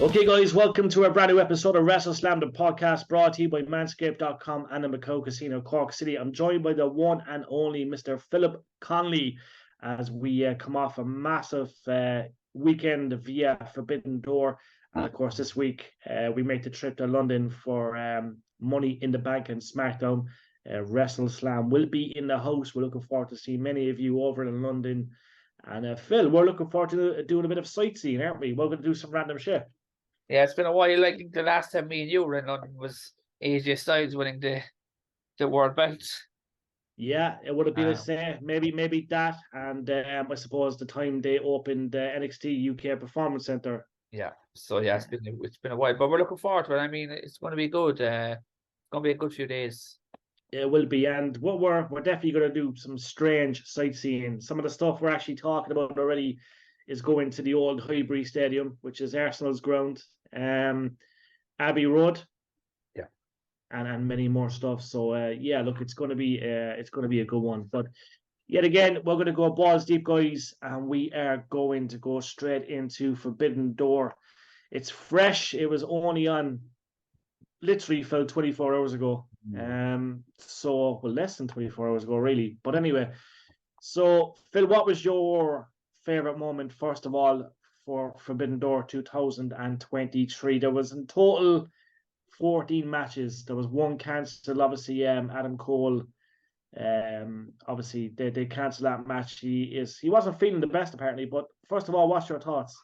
Okay, guys, welcome to a brand new episode of Wrestleslam Podcast, brought to you by Manscaped.com and the Macau Casino, Cork City. I'm joined by the one and only Mr. Philip Conley as we come off a massive weekend via Forbidden Door. And of course, this week we make the trip to London for Money in the Bank and SmackDown. Wrestleslam will be in the house. We're looking forward to seeing many of you over in London. And Phil, we're looking forward to doing a bit of sightseeing, aren't we? We're going to do some random shit. Yeah, it's been a while. I think the last time me and you were in London was AJ Styles winning the world belt. Yeah, it would have been the same. Maybe that, and I suppose the time they opened NXT UK Performance Center. Yeah, so yeah, it's been a while, but we're looking forward to it. I mean, it's going to be good. It's going to be a good few days. It will be, and what we're definitely going to do some strange sightseeing. Some of the stuff we're actually talking about already is going to the old Highbury Stadium, which is Arsenal's ground, Abbey Road, yeah, and many more stuff. So yeah, look, it's going to be a good one. But yet again, we're going to go balls deep, guys, and we are going to go straight into Forbidden Door. It's fresh. It was only on literally fell 24 hours ago. So well, less than 24 hours ago, really. But anyway, so Phil, what was your favorite moment, first of all, for Forbidden Door 2023? There was in total 14 matches. There was one cancelled, obviously. Adam Cole, obviously they cancelled that match. He wasn't feeling the best apparently. But first of all, what's your thoughts?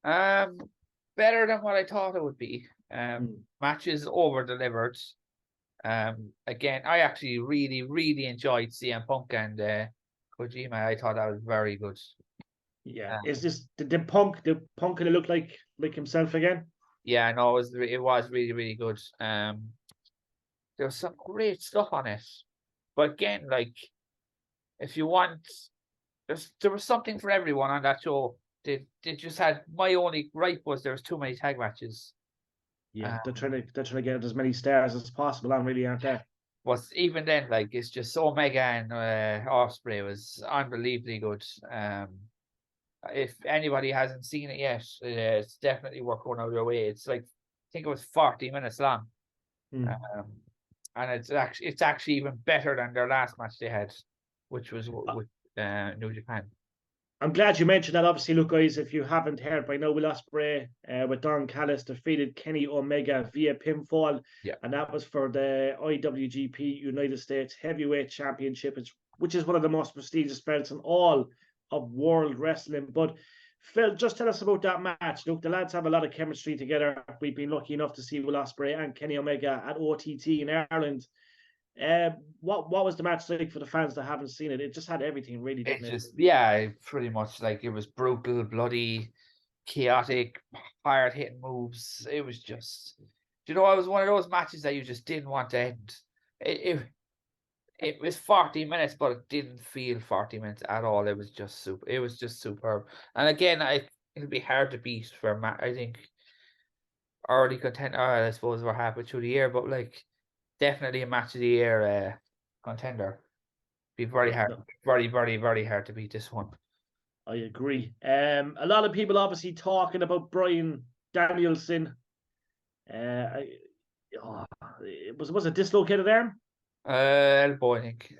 Better than what I thought it would be. Matches over delivered. Again, I actually really enjoyed CM Punk and Kojima. I thought that was very good. Yeah, is this did Punk kind of look like himself again? Yeah, no, it was really good. There was some great stuff on it, but again, like if you want, there was something for everyone on that show. They just had, my only gripe was there was too many tag matches. Yeah, they're trying to get as many stars as possible, and really aren't they? But even then, like it's just Omega and Ospreay was unbelievably good. If anybody hasn't seen it yet, it's definitely worth going out of your way. It's like, I think it was 40 minutes long, and it's actually even better than their last match they had, which was with New Japan. I'm glad you mentioned that. Obviously, look, guys, if you haven't heard by now, Will Ospreay with Don Callis defeated Kenny Omega via pinfall, and that was for the IWGP United States Heavyweight Championship, which is one of the most prestigious belts in all of world wrestling. But Phil, just tell us about that match. Look, the lads have a lot of chemistry together. We've been lucky enough to see Will Ospreay and Kenny Omega at OTT in Ireland. What was the match like for the fans that haven't seen it? It just had everything, really, didn't it? Yeah, pretty much. Like, it was brutal, bloody, chaotic, hard hitting moves. It was just, it was one of those matches that you just didn't want to end. It was 40 minutes, but it didn't feel 40 minutes at all. It was just super. It was just superb. And again, it'll be hard to beat for I think early contender. I suppose we're halfway through the year, but like definitely a match of the year contender. Be very hard, very hard to beat this one. I agree. A lot of people obviously talking about Bryan Danielson. Was it dislocated arm? Elbow, I think.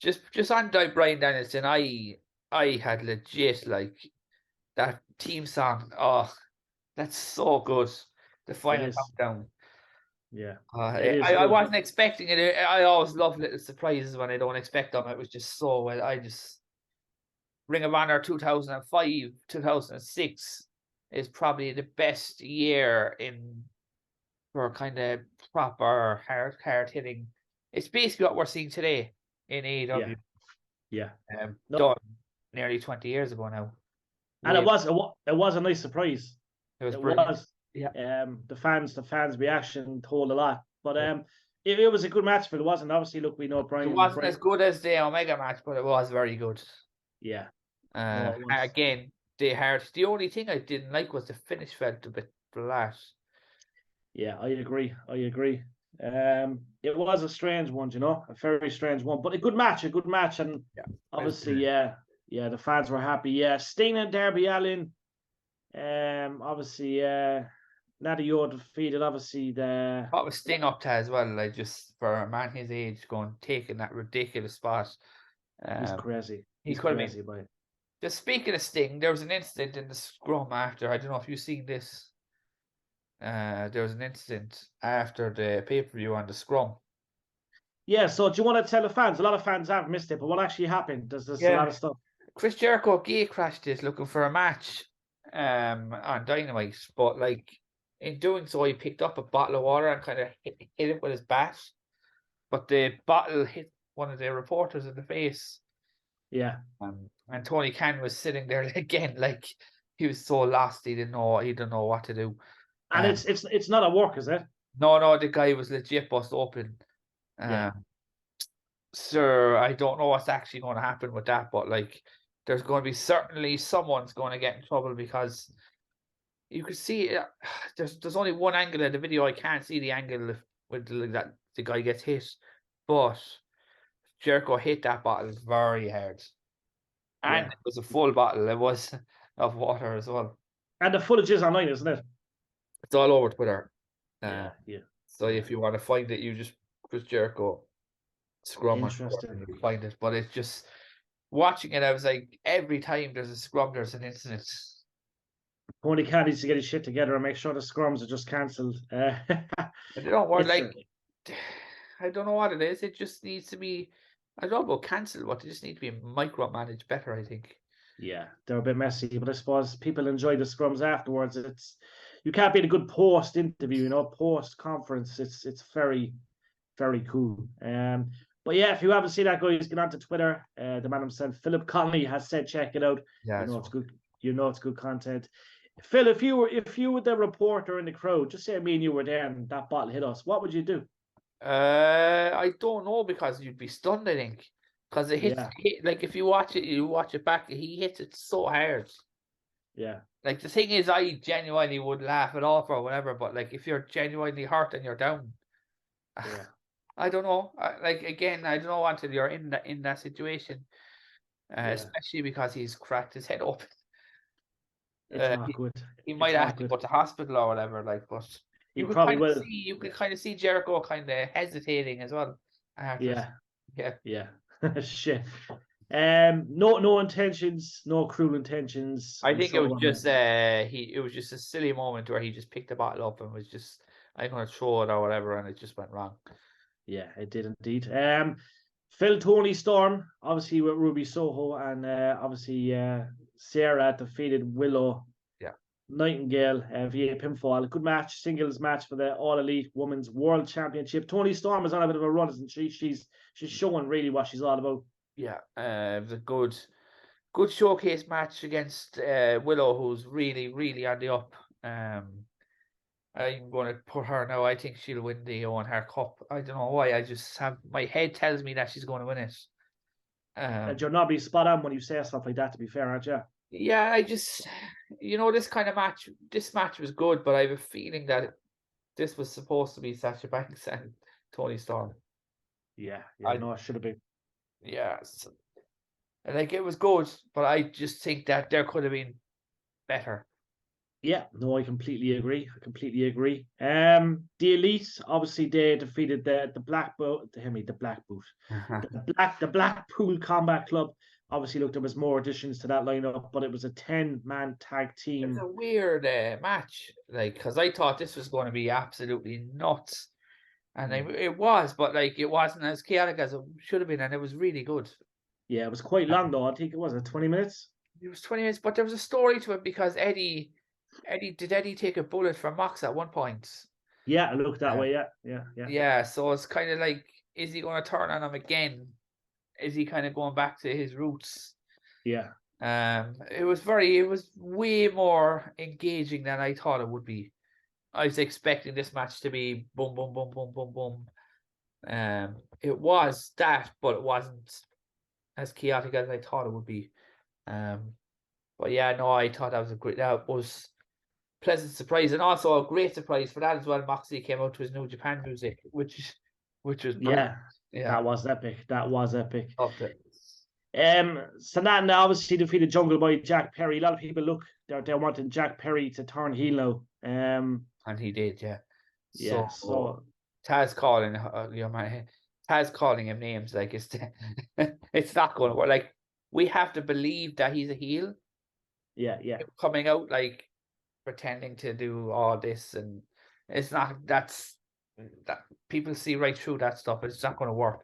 Just on Bryan Danielson, I had legit like that team song. Oh, that's so good. The final countdown. Yeah. I wasn't expecting it. I always love little surprises when I don't expect them. It was just so well. I just Ring of Honor 2005, 2006 is probably the best year for kind of proper hard hitting. It's basically what we're seeing today in AEW. Yeah. Done nearly 20 years ago now. And it was a nice surprise. It was brilliant. Yeah. The fans' reaction told a lot. But it was a good match, but it wasn't. Obviously, look, we know Bryan. It wasn't as good as the Omega match, but it was very good. Yeah. Again, the only thing I didn't like was the finish felt a bit flat. Yeah, I agree. It was a strange one, a very strange one, but a good match, and obviously, the fans were happy. Yeah, Sting and Darby Allin Obviously, Natty Yo defeated obviously the. What was Sting up to as well? Like just for a man his age, taking that ridiculous spot. He's crazy. He He's could have been. crazy, boy. Just speaking of Sting, there was an incident in the scrum after. I don't know if you've seen this. There was an incident after the pay-per-view on the scrum. Yeah, so do you want to tell the fans? A lot of fans have missed it, but what actually happened? There's a lot of stuff. Chris Jericho gate crashed it looking for a match on Dynamite, but like in doing so, he picked up a bottle of water and kind of hit it with his bat, but the bottle hit one of the reporters in the face. Yeah. And Tony Khan was sitting there again, like he was so lost, he didn't know what to do. And it's not a work, is it? No, the guy was legit bust open. Sir, I don't know what's actually going to happen with that, but like there's going to be certainly someone's going to get in trouble because you could see there's only one angle of the video. I can't see the angle with that the guy gets hit, but Jericho hit that bottle very hard, and it was a full bottle. It was of water as well. And the footage is online, isn't it? It's all over Twitter. Yeah. So if you want to find it, you just Chris Jericho scrum. Interesting. You find it, but it's just watching it. I was like, every time there's a scrum, there's an incident. Tony Khan needs to get his shit together and make sure the scrums are just cancelled. They don't work like. I don't know what it is. It just needs to be. I don't know about cancelled, but they just need to be micromanaged better, I think. Yeah, they're a bit messy, but I suppose people enjoy the scrums afterwards. You can't be in a good post interview, post conference. It's very, very cool. But yeah, if you haven't seen that, guys, get onto Twitter. The man himself, Philip Connolly, has said check it out. Yeah, it's good. It's good content. Phil, if you were the reporter in the crowd, just say me and you were there and that bottle hit us, what would you do? I don't know, because you'd be stunned, I think. Because it hit, like if you watch it back, he hits it so hard. Yeah. Like the thing is, I genuinely would laugh it off or whatever, but like if you're genuinely hurt and you're down, I don't know. Like again, I don't know until you're in that situation, especially because he's cracked his head open. It's not good. He might have to go to hospital or whatever. Like, but you probably will. You can kind of see Jericho kind of hesitating as well. Yeah. Shit. No intentions, no cruel intentions. I think it was just it was just a silly moment where he just picked the bottle up and was just, I'm gonna throw it or whatever, and it just went wrong. Yeah, it did indeed. Phil Tony Storm, obviously with Ruby Soho, and obviously Sarah defeated Willow Nightingale via pinfall. A good match, singles match for the All Elite Women's World Championship. Tony Storm is on a bit of a run, isn't she? She's showing really what she's all about. Yeah, it was a good showcase match against Willow, who's really, really on the up. I'm going to put her now. I think she'll win the Owen Hart Cup. I don't know why. I just have, my head tells me that she's going to win it. And you're not being spot on when you say stuff like that, to be fair, aren't you? Yeah, I just, this kind of match, this match was good, but I have a feeling that this was supposed to be Sasha Banks and Tony Storm. Yeah, no, it should have been. Yeah, like it was good, but I just think that there could have been better. Yeah, no, I completely agree. The Elite, obviously, they defeated the Blackpool Combat Club. Obviously, look, there was more additions to that lineup, but it was a 10-man tag team. It's a weird match, like, because I thought this was going to be absolutely nuts, and it was, but like it wasn't as chaotic as it should have been, and it was really good. Yeah, it was quite long though. I think it was 20 minutes. It was 20 minutes, but there was a story to it because Eddie take a bullet from Mox at one point? Yeah, it looked that way. Yeah. Yeah, so it's kind of like, is he going to turn on him again? Is he kind of going back to his roots? Yeah. It was way more engaging than I thought it would be. I was expecting this match to be boom, boom, boom, boom, boom, boom. It was that, but it wasn't as chaotic as I thought it would be. But yeah, no, I thought that was pleasant surprise, and also a great surprise for that as well. Moxley came out to his New Japan music, which was brilliant. Yeah, that was epic. Loved it. Sananda obviously defeated Jungle Boy Jack Perry. A lot of people they're wanting Jack Perry to turn heel now. And he did, yeah. Yeah. So Taz calling Taz calling him names like it's it's not going to work. Like, we have to believe that he's a heel. yeah. Coming out like pretending to do all this, and it's not. That people see right through that stuff. It's not going to work.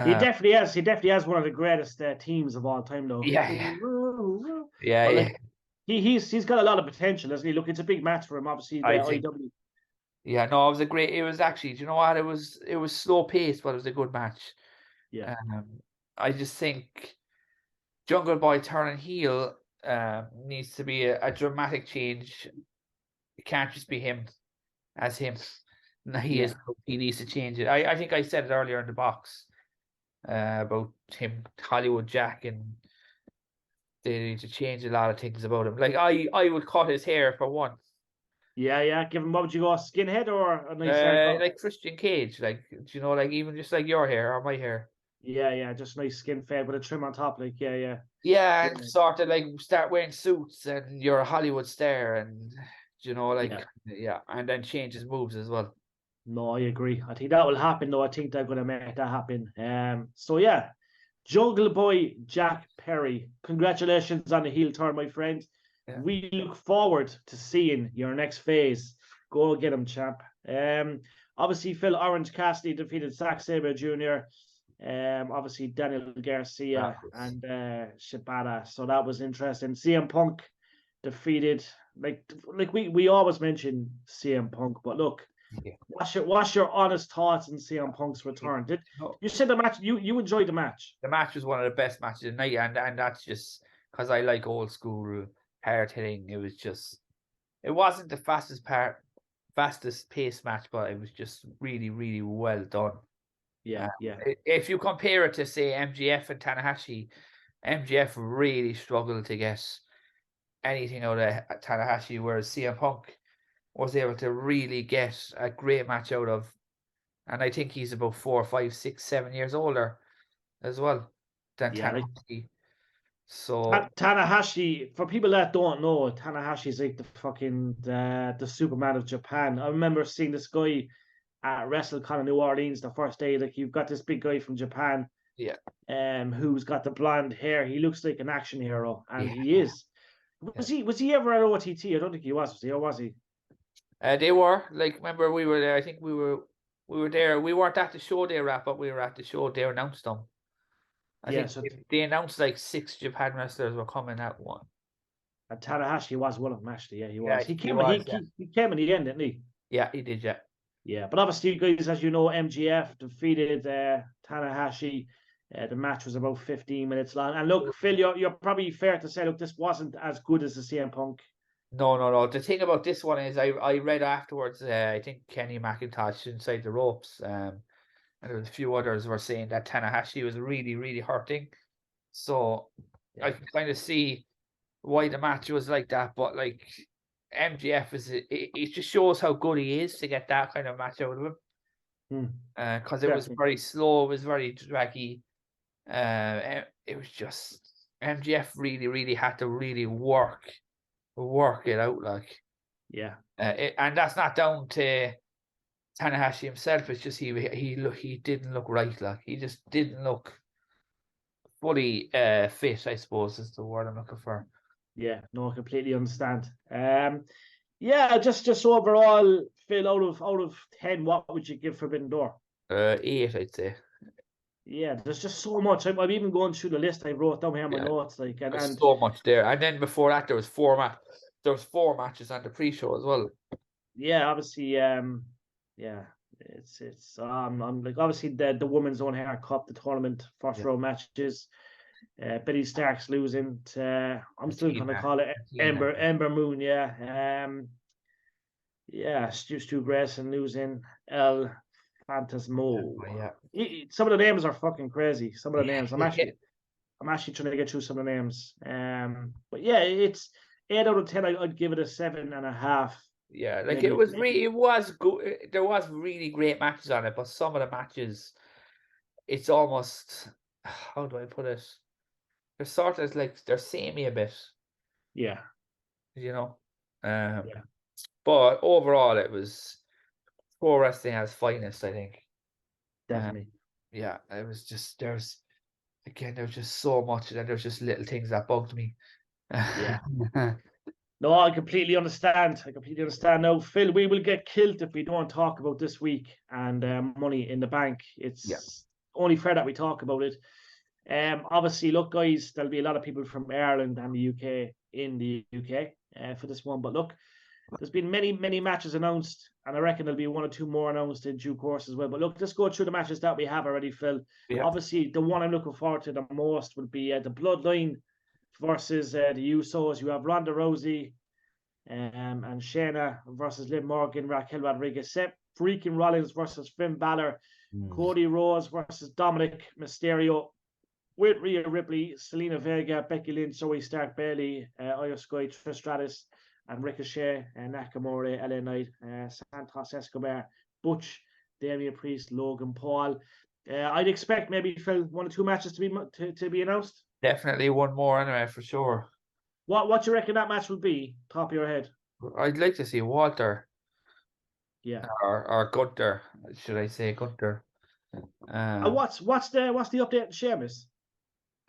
He definitely has. He definitely has one of the greatest teams of all time, though. Yeah. But like, he's got a lot of potential, doesn't he? Look, it's a big match for him. Obviously, the AEW. Yeah, no, it was a great. It was actually. Do you know what? It was slow paced, but it was a good match. Yeah. I just think Jungle Boy turning heel needs to be a dramatic change. It can't just be him as him. He needs to change it. I think I said it earlier in the box about him, Hollywood Jack, and they need to change a lot of things about him. Like, I would cut his hair for one. Yeah. Give him, what would you go, skinhead or a nice haircut? Like Christian Cage, like, do you know, like even just like your hair or my hair. Yeah, just nice skin fade with a trim on top, like yeah. Yeah, and sort of like start wearing suits and you're a Hollywood star, and you know, like and then change his moves as well. No, I agree. I think that will happen, though. I think they're going to make that happen. So yeah, Jungle Boy Jack Perry, congratulations on the heel turn, my friend. Yeah. We look forward to seeing your next phase. Go get him, champ. Obviously, Phil Orange Cassidy defeated Zack Sabre Jr. Obviously Daniel Garcia and Shibata. So that was interesting. CM Punk defeated, like we always mention CM Punk, but look, what's your honest thoughts on CM Punk's return? Did you said the match? You enjoyed the match? The match was one of the best matches of the night, and that's just because I like old school hard hitting. It wasn't the fastest pace match, but it was just really, really well done. Yeah. If you compare it to, say, MJF and Tanahashi, MJF really struggled to get anything out of Tanahashi, whereas CM Punk was able to really get a great match out of. And I think he's about 4, 5, 6, 7 years older as well than Tanahashi. So Tanahashi, for people that don't know, Tanahashi's like the fucking the Superman of Japan. I remember seeing this guy at WrestleCon in New Orleans the first day. Like, you've got this big guy from Japan, who's got the blonde hair. He looks like an action hero, and he is. Was he ever at OTT? I don't think he was. Was he, or was he? They were, like, remember we were there. I think we were there. We weren't at the show they were at, but we were at the show they announced them. I think they announced like 6 Japan wrestlers were coming at one. And Tanahashi was one of them, actually. Yeah, he was. Yeah, he came in the end, didn't he? Yeah, he did. Yeah. Yeah, but obviously, guys, as you know, MGF defeated Tanahashi. The match was about 15 minutes long. And look, Phil, you're probably fair to say, look, this wasn't as good as the CM Punk. No. The thing about this one is I read afterwards, I think Kenny McIntosh inside the ropes, and there was a few others were saying that Tanahashi was really, really hurting. So I can kind of see why the match was like that. But like, MGF it just shows how good he is to get that kind of match out of him. Because it was very slow, it was very draggy. It was just MGF really, really had to really work it out, like. And that's not down to Tanahashi himself. It's just he didn't look right, like. He just didn't look fully fit, I suppose is the word I'm looking for. Yeah, no, I completely understand. Just overall, Phil, out of 10, what would you give Forbidden Door? 8, I'd say. Yeah, there's just so much. I'm even going through the list I wrote down here in my notes, like, and so much there. And then before that, there was 4 matches on the pre-show as well. Yeah, obviously, I'm like, obviously the Women's Own Hair Cup, the tournament first row matches. Betty Stark's losing to, I'm still going to call it Ember Moon. Stu Grayson losing El Fantasmo. Some of the names are fucking crazy. Some of the names. I'm actually trying to get through some of the names. But yeah, it's 8 out of 10. I'd give it a 7.5. Yeah, like it was good. There was really great matches on it, but some of the matches, it's almost, how do I put it? They're sort of like, they're samey a bit. Yeah. you know. Yeah, But overall, it was pro wrestling at its finest, I think. definitely. Yeah, it was just there's just so much, and then there's just little things that bugged me. Yeah. No, I completely understand. I completely understand. Now, Phil, we will get killed if we don't talk about this week and Money in the Bank. Yeah, It's only fair that we talk about it. Obviously, look, guys, there'll be a lot of people from Ireland and the UK in the UK for this one. But look, there's been many matches announced, and I reckon there'll be one or two more announced in due course as well. But look, let's go through the matches that we have already, Phil. yeah. Obviously, the one I'm looking forward to the most would be the Bloodline versus the Usos. You have Ronda Rousey and Shayna versus Liv Morgan, Raquel Rodriguez, Seth freaking Rollins versus Finn Balor, Cody Rhodes versus Dominic Mysterio, with Rhea Ripley, Selena Vega, Becky Lynch, Zoe Stark, Bayley, Io Sky, Trish Stratus, and Ricochet, Nakamura, LA Knight, Santos Escobar, Butch, Damian Priest, Logan Paul. I'd expect maybe Phil 1 or 2 matches to be announced. Definitely one more anyway, for sure. What do you reckon that match would be? Top of your head? I'd like to see Walter. Yeah. Or Gunter, should I say Gunter? What's the update on Sheamus?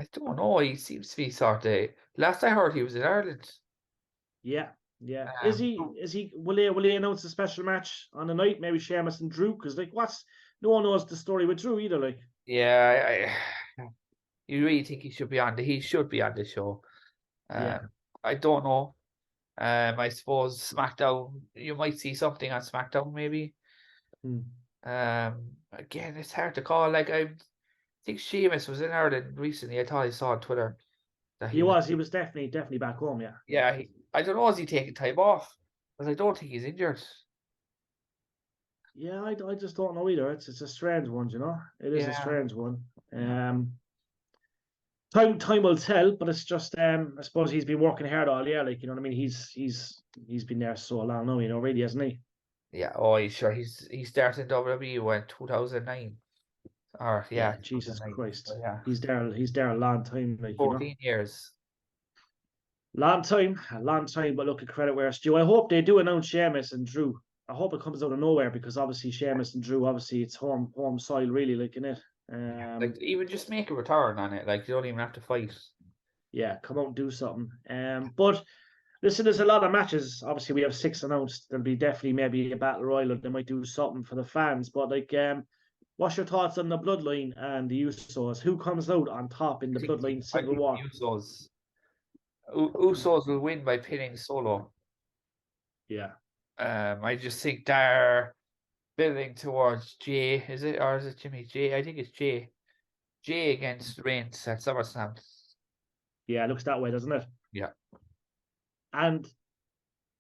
I don't know. He seems to be sort of. Last I heard, he was in Ireland. Yeah. Is he? Will they announce a special match on the night? Maybe Sheamus and Drew, because no one knows the story with Drew either. Like, yeah, you really think he should be on the show? yeah. I don't know. I suppose SmackDown. You might see something on SmackDown, maybe. Again, it's hard to call. Like, I think Sheamus was in Ireland recently. I thought I saw on Twitter that He was definitely back home. Yeah. Yeah, I don't know. Is he taking time off? Because I don't think he's injured. Yeah, I just don't know either. It's a strange one, you know. It is a strange one. Time will tell, but it's just I suppose he's been working hard all year. Like, you know what I mean. He's been there so long now, you know, really, hasn't he? Yeah. Oh, he's sure. He started in WWE when 2009. Or Yeah, Jesus 2009. Christ. So, yeah. He's there a long time, like, 14 years. Long time, but look, at credit where it's due. I hope they do announce Sheamus and Drew. I hope it comes out of nowhere, because obviously Sheamus and Drew, obviously it's home soil, really, like, in it. Like, even just make a return on it. Like, you don't even have to fight. Yeah, come out and do something. But listen, there's a lot of matches. Obviously, we have 6 announced. There'll be definitely maybe a battle royal. They might do something for the fans. But like, what's your thoughts on the Bloodline and the Usos? Who comes out on top in the Bloodline Civil War? Usos. Usos will win by pinning Solo. Yeah. I just think they're building towards Jay. Is it, or is it Jimmy? Jay? I think it's Jay. Jay against Reigns at SummerSlam. Yeah, it looks that way, doesn't it? Yeah. And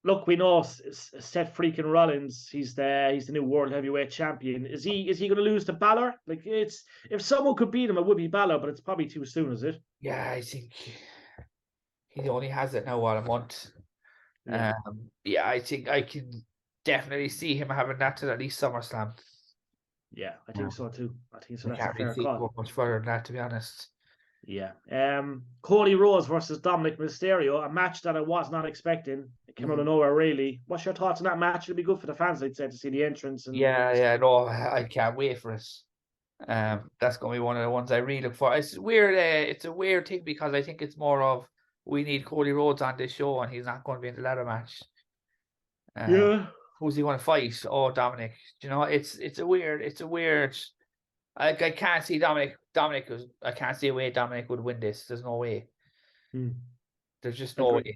look, we know Seth freaking Rollins. He's the new world heavyweight champion. Is he going to lose to Balor? Like, it's, if someone could beat him, it would be Balor, but it's probably too soon, is it? Yeah, I think he only has it now while a month. Yeah. I think I can definitely see him having that till at least SummerSlam. Yeah, I think so too. I think so. I That's a can't fair really see call. much further than that, to be honest. Yeah. Cody Rhodes versus Dominic Mysterio, a match that I was not expecting. It came out of nowhere, really. What's your thoughts on that match? It'll be good for the fans, I'd say, to see the entrance. And No, I can't wait for it. That's gonna be one of the ones I really look for. It's weird. It's a weird thing, because I think it's more of, we need Cody Rhodes on this show, and he's not going to be in the ladder match. yeah. Who's he want to fight? Oh, Dominic. You know, it's a weird. I can't see Dominic. I can't see a way Dominic would win this. There's no way. There's just no way.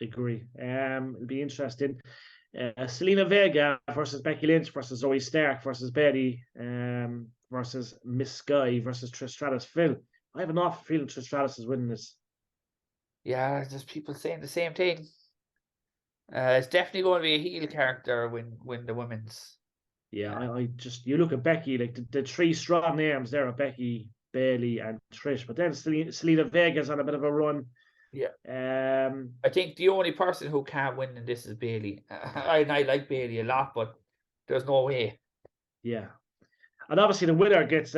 Agree. It'll be interesting. Selena Vega versus Becky Lynch versus Zoe Stark versus Betty versus Miss Sky versus Trish Stratus. Phil, I have an awful feeling Trish Stratus is winning this. Yeah, there's people saying the same thing. It's definitely going to be a heel character win the women's. Yeah, I just, you look at Becky, like the 3 strong names there are Becky, Bayley, and Trish, but then Selena Vega's on a bit of a run. Yeah. I think the only person who can't win in this is Bayley. I like Bayley a lot, but there's no way. Yeah, and obviously the winner gets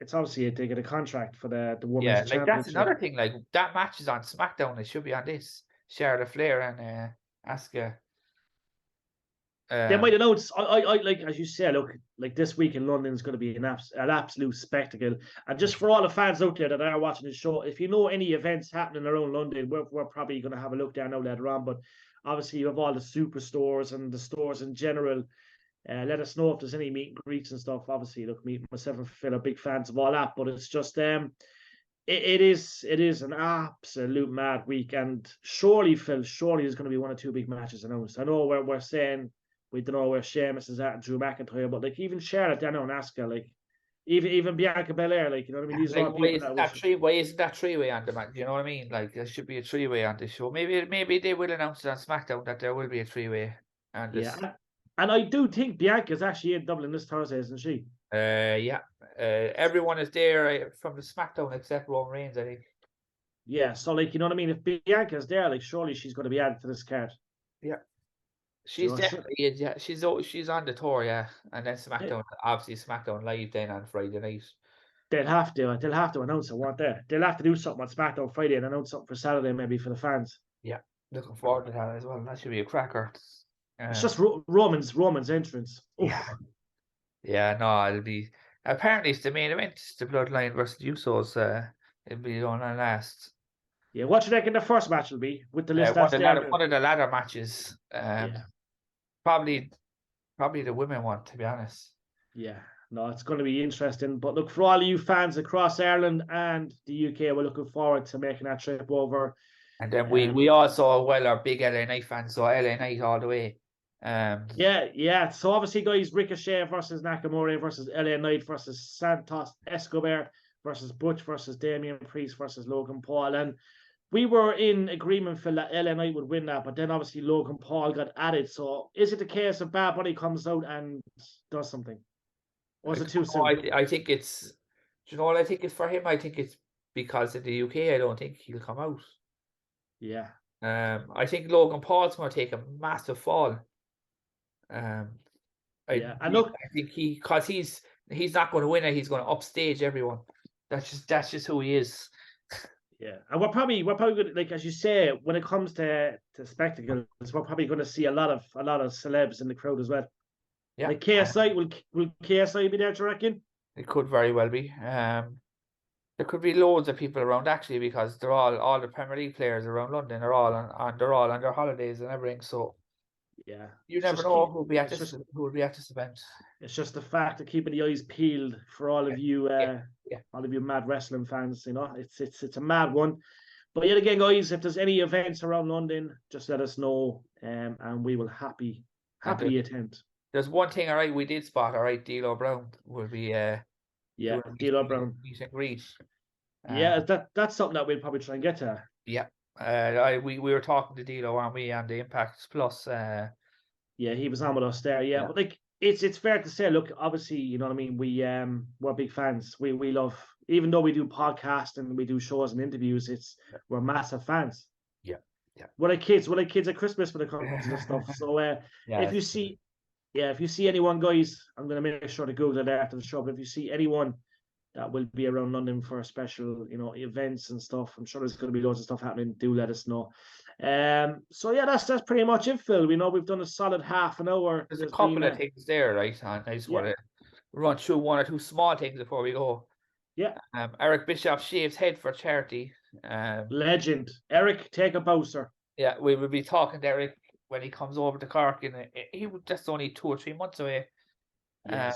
it's obviously they get a contract for the women's championship. That's another thing. Like, that match is on SmackDown. It should be on this. Charlotte Flair and Asuka. They might announce. I like, as you say. Look, like this week in London is going to be an absolute spectacle. And just for all the fans out there that are watching the show, if you know any events happening around London, we're probably going to have a look there now later on. But obviously, you have all the superstores and the stores in general. Let us know if there's any meet and greets and stuff. Obviously, look, me myself and Phil are big fans of all that. But it's just it is an absolute mad week. And surely, Phil, there's going to be one or two big matches announced. I know we're saying. We don't know where Sheamus is at and Drew McIntyre, but like even Charlotte, Daniel and Asuka, like even Bianca Belair, like, you know what I mean? These are all people why isn't that three-way on the match? You know what I mean? Like there should be a three-way on this show. Maybe they will announce it on SmackDown that there will be a three-way on this. Yeah, and I do think Bianca's actually in Dublin this Thursday, isn't she? Yeah. Everyone is there from the SmackDown except Roman Reigns, I think. Yeah, so like, you know what I mean? If Bianca's there, like surely she's going to be added to this card. Yeah. She's definitely yeah. She's on the tour, yeah, and then SmackDown, obviously SmackDown Live then on Friday night. They'll have to announce it, won't they? They'll have to do something on SmackDown Friday and announce something for Saturday, maybe for the fans. Yeah, looking forward to that as well. That should be a cracker. It's just Roman's entrance. Oof. Yeah. No, it'll be. Apparently, it's the main event. It's the Bloodline versus Usos. It'll be on last. Yeah, what do you reckon the first match will be with the list? One of the ladder matches. Probably the women one, to be honest. Yeah, no, it's going to be interesting. But look, for all of you fans across Ireland and the UK, we're looking forward to making that trip over. And then we also, are big LA Knight fans, so LA Knight all the way. Yeah. So obviously, guys, Ricochet versus Nakamura versus LA Knight versus Santos Escobar versus Butch versus Damian Priest versus Logan Paul. And we were in agreement, Phil, that LA Knight would win that, but then obviously Logan Paul got added. So is it the case of Bad Bunny comes out and does something? Or is it too soon? I think it's, do you know what I think it's for him? I think it's because in the UK, I don't think he'll come out. Yeah. I think Logan Paul's going to take a massive fall. I think he's not going to win it. He's going to upstage everyone. That's just who he is. Yeah, and we're probably going to, like as you say, when it comes to spectacles, we're probably going to see a lot of celebs in the crowd as well. Yeah, like KSI will KSI be there? Do you reckon? It could very well be. There could be loads of people around actually, because they're all the Premier League players around London are all on their holidays and everything. So yeah, you never know who will be at this event. It's just the fact of keeping the eyes peeled for all of you, all of you mad wrestling fans. You know, it's a mad one. But yet again, guys, if there's any events around London, just let us know, and we will happily attend. There's one thing, all right, we did spot, all right, D'Lo Brown will be D'Lo Brown meet and greet. That's something that we'll probably try and get to. Yeah. We were talking to D'Lo, aren't we, on the Impact Plus. He was on with us there. Yeah. But like it's fair to say, look, obviously, you know what I mean. We're big fans. We love, even though we do podcasts and we do shows and interviews. We're massive fans. Yeah. We're like kids at Christmas when it comes to stuff. So if you see anyone, guys, I'm gonna make sure to Google it after the show. But if you see anyone that will be around London for special, events and stuff, I'm sure there's going to be loads of stuff happening. Do let us know. So yeah, that's pretty much it, Phil. We know we've done a solid half an hour. There's a couple of things there, right? And I just want to run through one or two small things before we go. Yeah. Eric Bischoff shaves head for charity. Legend. Eric, take a bow, sir. Yeah, we will be talking to Eric when he comes over to Cork, and he was just only 2 or 3 months away.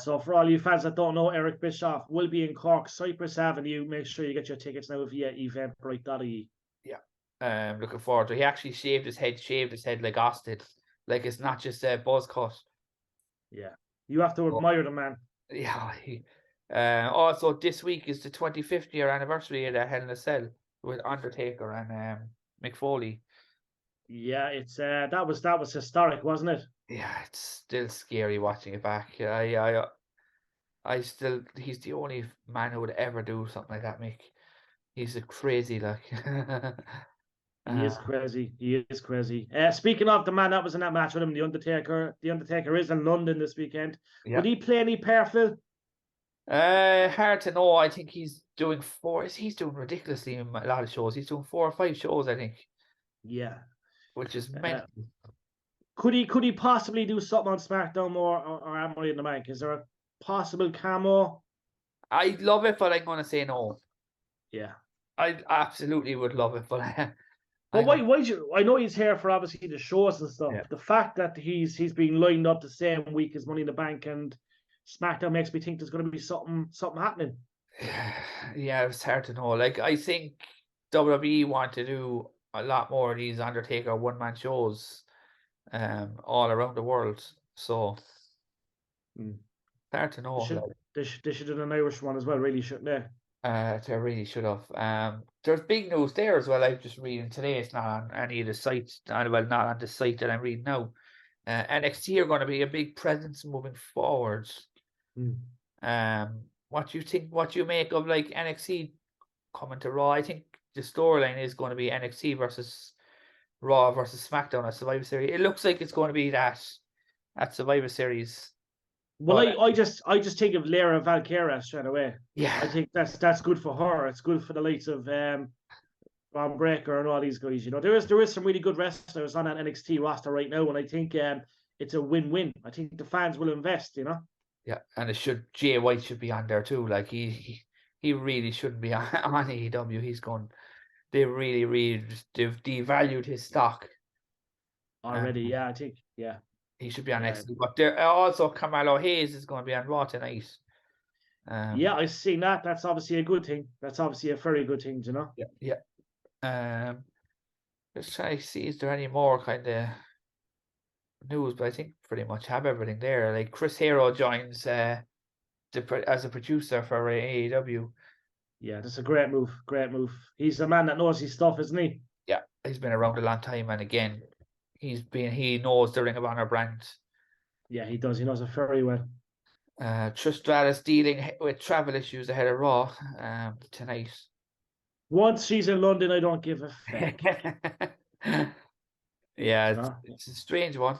So for all you fans that don't know, Eric Bischoff will be in Cork, Cypress Avenue. Make sure you get your tickets now via eventbrite.ie. Yeah. Looking forward to it. He actually shaved his head like Austin. Like it's not just a buzz cut. Yeah. You have to admire the man. Yeah. Also this week is the 25th year anniversary of the Hell in a Cell with Undertaker and Mick Foley. Yeah, it's that was historic, wasn't it? Yeah, it's still scary watching it back. He's the only man who would ever do something like that, Mick. He's a crazy, like. He is crazy. He is crazy. Speaking of the man that was in that match with him, The Undertaker is in London this weekend. Yeah. Would he play any part, Phil? Hard to know. I think he's doing ridiculously in a lot of shows. He's doing 4 or 5 shows, I think. Yeah. which is mental. Could he possibly do something on SmackDown or am I in the bank? Is there a possible camo? I'd love it, but I'm going to say no. Yeah. I absolutely would love it, but But why I know he's here for obviously the shows and stuff. Yeah. The fact that he's being lined up the same week as Money in the Bank and SmackDown makes me think there's going to be something happening. Yeah, it's hard to know. Like, I think WWE want to do a lot more of these Undertaker one-man shows all around the world. So hard to know. They should do an Irish one as well, really, shouldn't they? They really should have. There's big news there as well. I'm just reading today. It's not on any of the sites. Well, not on the site that I'm reading now. NXT are going to be a big presence moving forward. What do you think? What do you make of like NXT coming to Raw? I think the storyline is going to be NXT versus Raw versus SmackDown at Survivor Series. It looks like it's going to be that at Survivor Series. Well, I just think of Lyra Valkyria straight away. Yeah, I think that's good for her. It's good for the likes of Von Breaker and all these guys. You know, there is some really good wrestlers on that NXT roster right now, and I think it's a win-win. I think the fans will invest. You know. Yeah, and Jay White should be on there too. Like he really shouldn't be on AEW. He's gone. They've devalued his stock already. Yeah, I think he should be on NXT. But there also Carmelo Hayes is going to be on Raw tonight. Yeah, I've seen that. That's obviously a good thing. That's obviously a very good thing, you know. Yeah. Let's try to see, is there any more kind of news? But I think pretty much have everything there. Like Chris Hero joins as a producer for AEW. Yeah, that's a great move. Great move. He's a man that knows his stuff, isn't he? Yeah, he's been around a long time, and again, he knows the Ring of Honor brand. Yeah, he does. He knows it very well. Trish Stratus dealing with travel issues ahead of Raw tonight. Once she's in London, I don't give a fuck. Yeah, it's a strange one.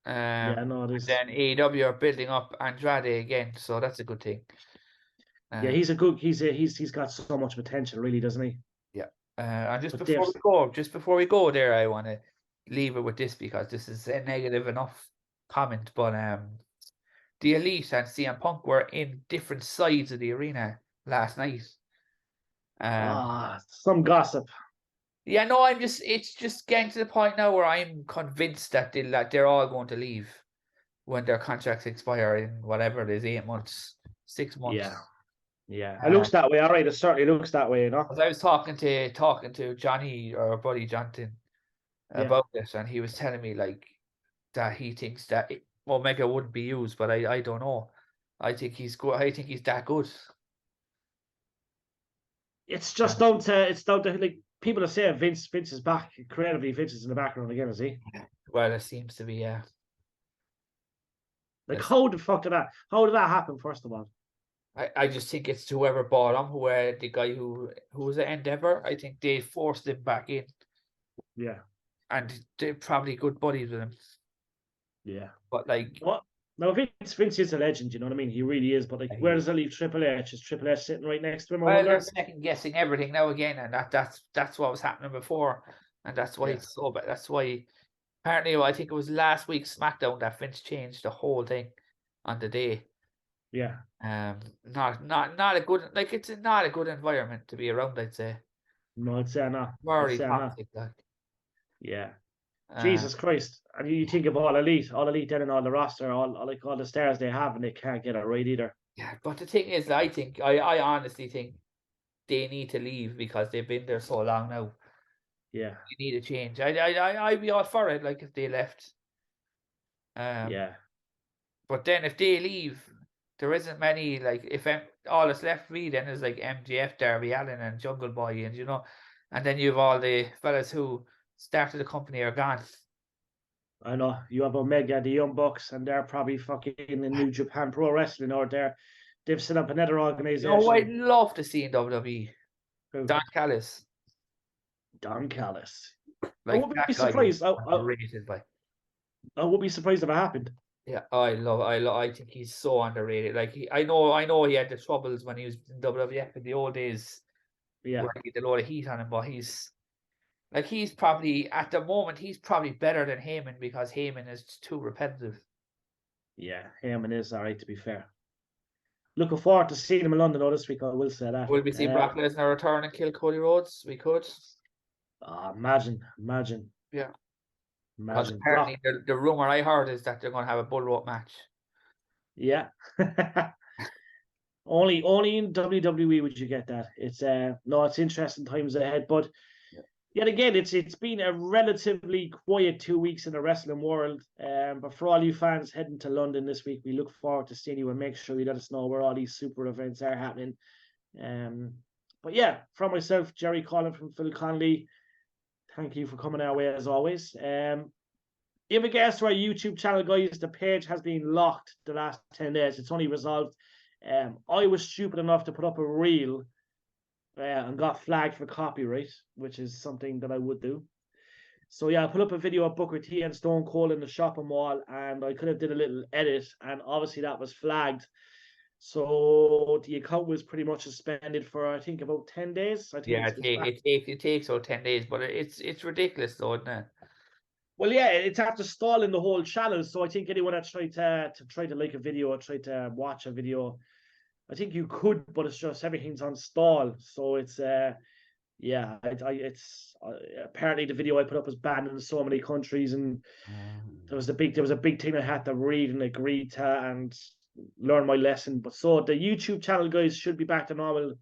Yeah, no, it is. Then AEW are building up Andrade again, so that's a good thing. Yeah, he's got so much potential, really, doesn't he? Yeah. And just before we go there, I want to leave it with this because this is a negative enough comment, but the Elite and CM Punk were in different sides of the arena last night. Some gossip. Yeah, no, it's just getting to the point now where I'm convinced that they're all going to leave when their contracts expire in whatever it is, 8 months, 6 months. Yeah. It looks that way. All right, it certainly looks that way, you know. As I was talking to Johnny or buddy Jonathan about this, and he was telling me like that he thinks that Omega wouldn't be used, but I don't know. I think he's good. I think he's that good. It's just down to like people are saying Vince is back creatively. Vince is in the background again, is he? Well, it seems to be, yeah. Like, how did that happen? First of all, I just think it's whoever bought him, the guy who was at Endeavor. I think they forced him back in. Yeah, and they're probably good buddies with him. Yeah, but like what? No, Vince is a legend. You know what I mean? He really is. But like, where does that leave Triple H? Is Triple H sitting right next to him? Well, they're second guessing everything now again, and that's what was happening before, and that's why it's so bad. That's why apparently I think it was last week's SmackDown that Vince changed the whole thing on the day. Yeah. Not a good, like, it's not a good environment to be around, I'd say. No, I'd say not. Very toxic, like. Yeah. Jesus Christ. And you think of all elite then and all the roster, all the stars they have, and they can't get it right either. Yeah, but the thing is, I honestly think they need to leave because they've been there so long now. Yeah. You need a change. I'd be all for it, like, if they left. Yeah. But then if they leave, there isn't many, like, if all that's left for me then is like MJF, Darby Allin, and Jungle Boy, and and then you have all the fellas who started the company are gone. I know. You have Omega, the Young Bucks, and they're probably fucking in New Japan Pro Wrestling, or they've set up another organization. Oh, I'd love to see in WWE. Don Callis. Like, I would be surprised. I would be surprised if it happened. Yeah, I think he's so underrated. Like, I know he had the troubles when he was in WWF in the old days. Yeah, where he had a lot of heat on him, but Like he's probably at the moment he's probably better than Heyman because Heyman is too repetitive. Yeah, Heyman is all right, to be fair. Looking forward to seeing him in London this week, I will say that. Will we see Brock Lesnar return and kill Cody Rhodes? We could. Imagine. Yeah. Because Imagine. apparently the rumor I heard is that they're going to have a bull rope match. Yeah. Only in WWE would you get that. It's it's interesting times ahead, but yet again, it's been a relatively quiet 2 weeks in the wrestling world. But for all you fans heading to London this week, we look forward to seeing you and make sure you let us know where all these super events are happening. But yeah, from myself, Jerry Collin from Phil Connolly, thank you for coming our way as always. In regards to our YouTube channel, guys, the page has been locked the last 10 days. It's only resolved. I was stupid enough to put up a reel and got flagged for copyright, which is something that I would do. So yeah, I put up a video of Booker T and Stone Cold in the shopping mall, and I could have did a little edit, and obviously that was flagged. So the account was pretty much suspended for I think about 10 days. I think it takes about 10 days, but it's ridiculous though, isn't it? Well, yeah, it's after stalling the whole channel. So I think anyone that tried to like a video or try to watch a video, I think you could, but it's just everything's on stall. So it's it's apparently the video I put up was banned in so many countries, and there was a big thing I had to read and agree to and learn my lesson. But so the YouTube channel, guys, should be back to normal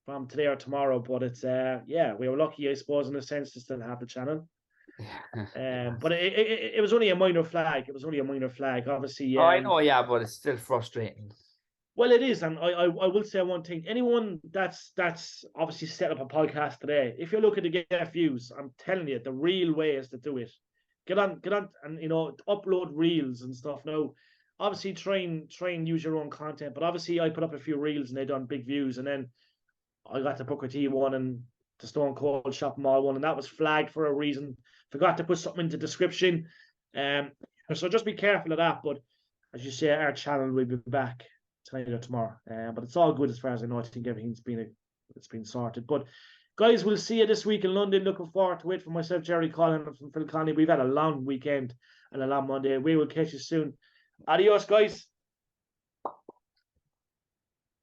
from today or tomorrow. But it's we were lucky, I suppose, in a sense, to still have the channel. But it was only a minor flag. It was only a minor flag, obviously. I know, yeah, but it's still frustrating. Well, it is, and I will say one thing. Anyone that's obviously set up a podcast today, if you're looking to get views, I'm telling you, the real way is to do it. Get on, and upload reels and stuff. Now, obviously, try and use your own content. But obviously, I put up a few reels and they done big views, and then I got the Booker T one and the Stone Cold Shopping Mall one, and that was flagged for a reason. Forgot to put something in the description. So just be careful of that. But as you say, our channel will be back tonight or tomorrow. But it's all good as far as I know. I think everything's been sorted. But guys, we'll see you this week in London. Looking forward to it. For myself, Jerry Collin from Phil Connolly. We've had a long weekend and a long Monday. We will catch you soon. Adios, guys.